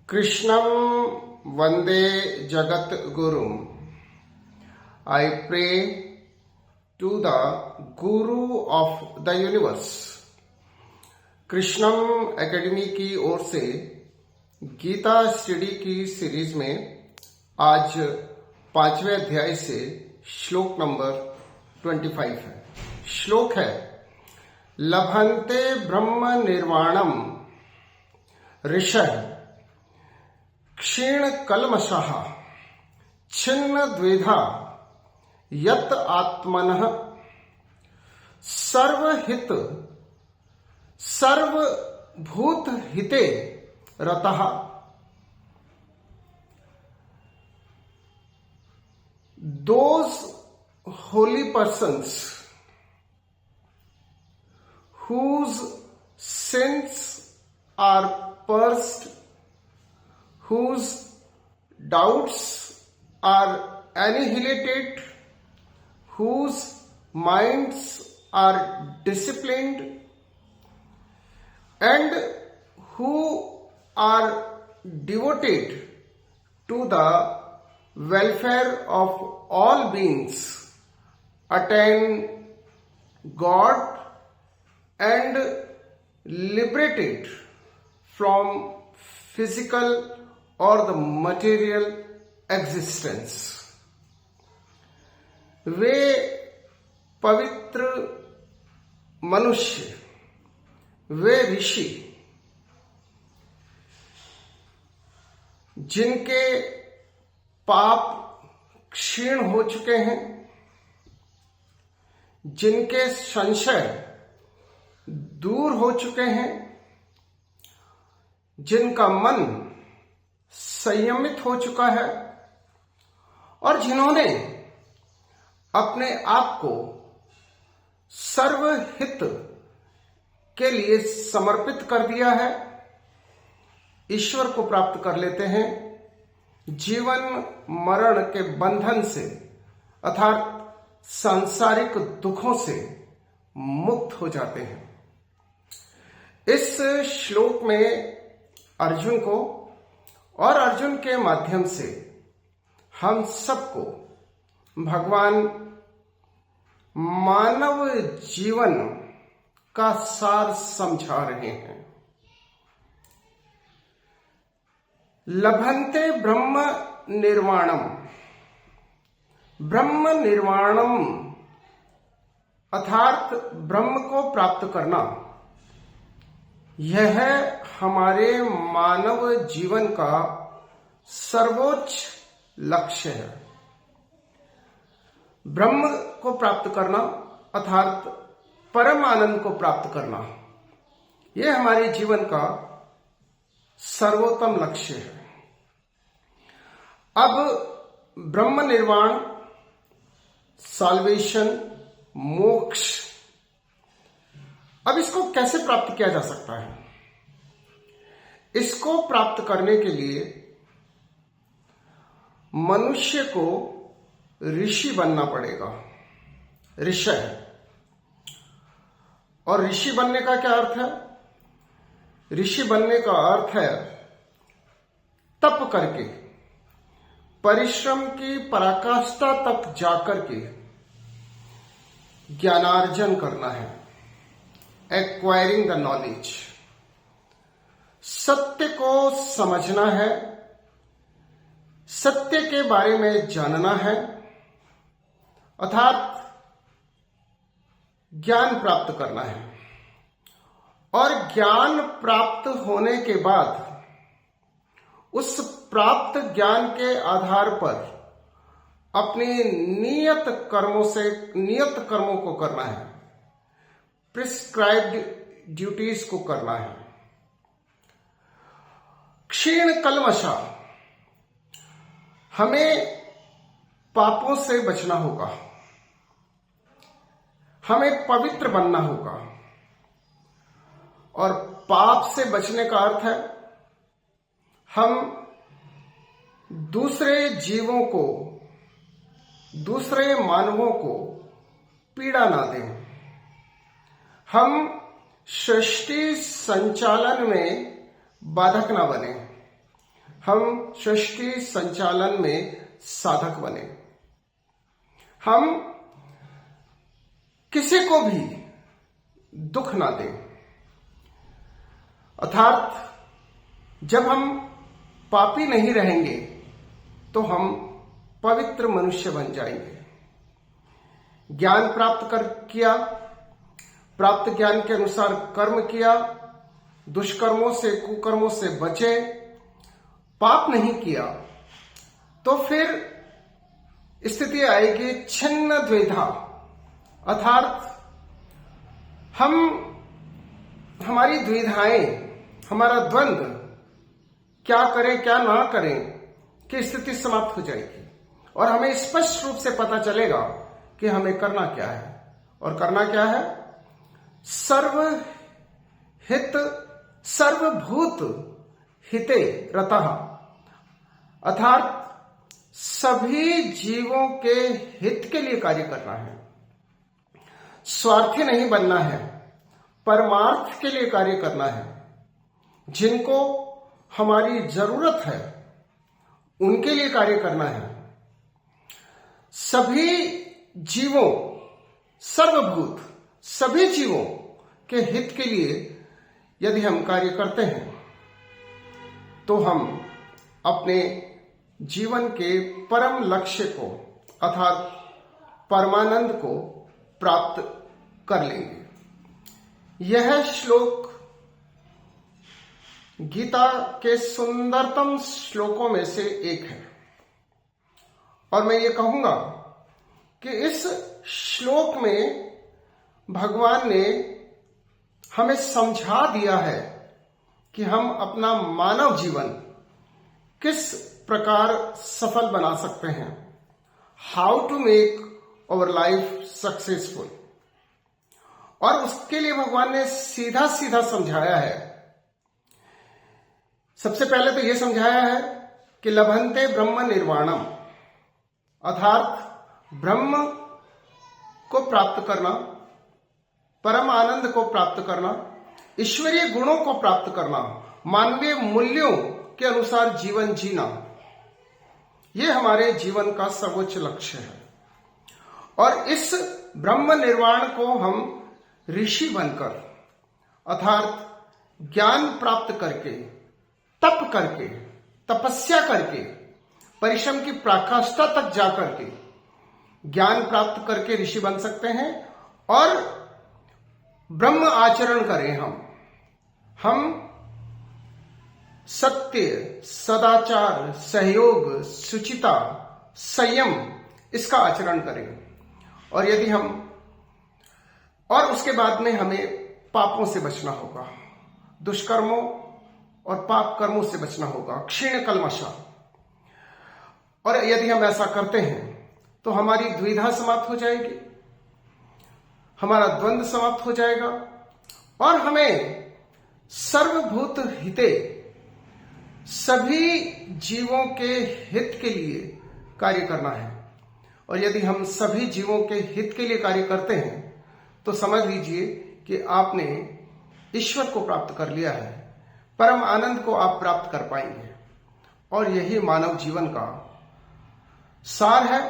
Krishnam Vande Jagat Gurum. I pray to the Guru of the Universe. Krishnam academy की ओर से Gita study की series में आज 5वें अध्याय से श्लोक नंबर 25 है। श्लोक है, लभन्ते ब्रह्म निर्वाणम ऋषः क्षीण कल्मषः छिन्न द्विधा यत आत्मनः सर्वहित सर्वभूत हिते रतः। Those holy persons whose sins are purged, whose doubts are annihilated, whose minds are disciplined, and who are devoted to the welfare of all beings, attain God and liberated from physical or the material existence. वे पवित्र मनुष्य, वे ऋषि जिनके पाप क्षीण हो चुके हैं, जिनके संशय दूर हो चुके हैं, जिनका मन संयमित हो चुका है और जिन्होंने अपने आप को सर्वहित के लिए समर्पित कर दिया है, ईश्वर को प्राप्त कर लेते हैं, जीवन मरण के बंधन से अर्थात सांसारिक दुखों से मुक्त हो जाते हैं। इस श्लोक में अर्जुन को और अर्जुन के माध्यम से हम सबको भगवान मानव जीवन का सार समझा रहे हैं। लभन्ते ब्रह्म निर्वाणम, ब्रह्म निर्वाणम अर्थात ब्रह्म को प्राप्त करना, यह हमारे मानव जीवन का सर्वोच्च लक्ष्य है। ब्रह्म को प्राप्त करना अर्थात परम आनंद को प्राप्त करना, यह हमारे जीवन का सर्वोत्तम लक्ष्य है। अब ब्रह्म निर्वाण, साल्वेशन, मोक्ष, अब इसको कैसे प्राप्त किया जा सकता है? इसको प्राप्त करने के लिए मनुष्य को ऋषि बनना पड़ेगा। ऋषि है, और ऋषि बनने का क्या अर्थ है? ऋषि बनने का अर्थ है तप करके, परिश्रम की पराकाष्ठा तक जाकर के ज्ञानार्जन करना है, एक्वायरिंग द नॉलेज। सत्य को समझना है, सत्य के बारे में जानना है, अर्थात ज्ञान प्राप्त करना है। और ज्ञान प्राप्त होने के बाद उस प्राप्त ज्ञान के आधार पर अपने नियत कर्मों को करना है, प्रिस्क्राइब्ड ड्यूटीज को करना है। क्षीण कल्मषा, हमें पापों से बचना होगा, हमें पवित्र बनना होगा। और पाप से बचने का अर्थ है हम दूसरे जीवों को, दूसरे मानवों को पीड़ा ना दें, हम सृष्टि संचालन में बाधक ना बने, हम सृष्टि संचालन में साधक बने। हम किसी को भी दुख ना दें, अर्थात जब हम पापी नहीं रहेंगे तो हम पवित्र मनुष्य बन जाएंगे। ज्ञान प्राप्त ज्ञान के अनुसार कर्म किया, दुष्कर्मों से कुकर्मों से बचे, पाप नहीं किया, तो फिर स्थिति आएगी छिन्न द्विधा, अर्थात हमारी द्विधाएं, हमारा द्वंद्व, क्या करें क्या ना करें की स्थिति समाप्त हो जाएगी और हमें स्पष्ट रूप से पता चलेगा कि हमें करना क्या है। और करना क्या है? सर्वभूत हिते रतः, अर्थात सभी जीवों के हित के लिए कार्य करना है। स्वार्थी नहीं बनना है, परमार्थ के लिए कार्य करना है। जिनको हमारी जरूरत है उनके लिए कार्य करना है। सभी जीवों, सर्वभूत सभी जीवों के हित के लिए यदि हम कार्य करते हैं तो हम अपने जीवन के परम लक्ष्य को अर्थात परमानंद को प्राप्त कर लेंगे। यह श्लोक गीता के सुंदरतम श्लोकों में से एक है और मैं ये कहूंगा कि इस श्लोक में भगवान ने हमें समझा दिया है कि हम अपना मानव जीवन किस प्रकार सफल बना सकते हैं। How to make our life successful. और उसके लिए भगवान ने सीधा सीधा समझाया है। सबसे पहले तो यह समझाया है कि लभन्ते ब्रह्म निर्वाणम, अर्थात ब्रह्म को प्राप्त करना, परम आनंद को प्राप्त करना, ईश्वरीय गुणों को प्राप्त करना, मानवीय मूल्यों के अनुसार जीवन जीना, यह हमारे जीवन का सर्वोच्च लक्ष्य है। और इस ब्रह्म निर्वाण को हम ऋषि बनकर, अर्थात ज्ञान प्राप्त करके, तप करके, तपस्या करके, परिश्रम की पराकाष्ठा तक जाकर के ज्ञान प्राप्त करके ऋषि बन सकते हैं और ब्रह्म आचरण करें। हम सत्य, सदाचार, सहयोग, शुचिता, संयम, इसका आचरण करें। और यदि और उसके बाद में हमें पापों से बचना होगा, दुष्कर्मों और पाप कर्मों से बचना होगा, क्षीण कल्मषा। और यदि हम ऐसा करते हैं तो हमारी द्विधा समाप्त हो जाएगी, हमारा द्वंद्व समाप्त हो जाएगा और हमें सर्वभूत हिते, सभी जीवों के हित के लिए कार्य करना है। और यदि हम सभी जीवों के हित के लिए कार्य करते हैं तो समझ लीजिए कि आपने ईश्वर को प्राप्त कर लिया है, परम आनंद को आप प्राप्त कर पाएंगे। और यही मानव जीवन का सार है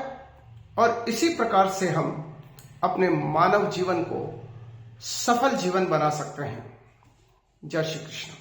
और इसी प्रकार से हम अपने मानव जीवन को सफल जीवन बना सकते हैं। जय श्री कृष्ण।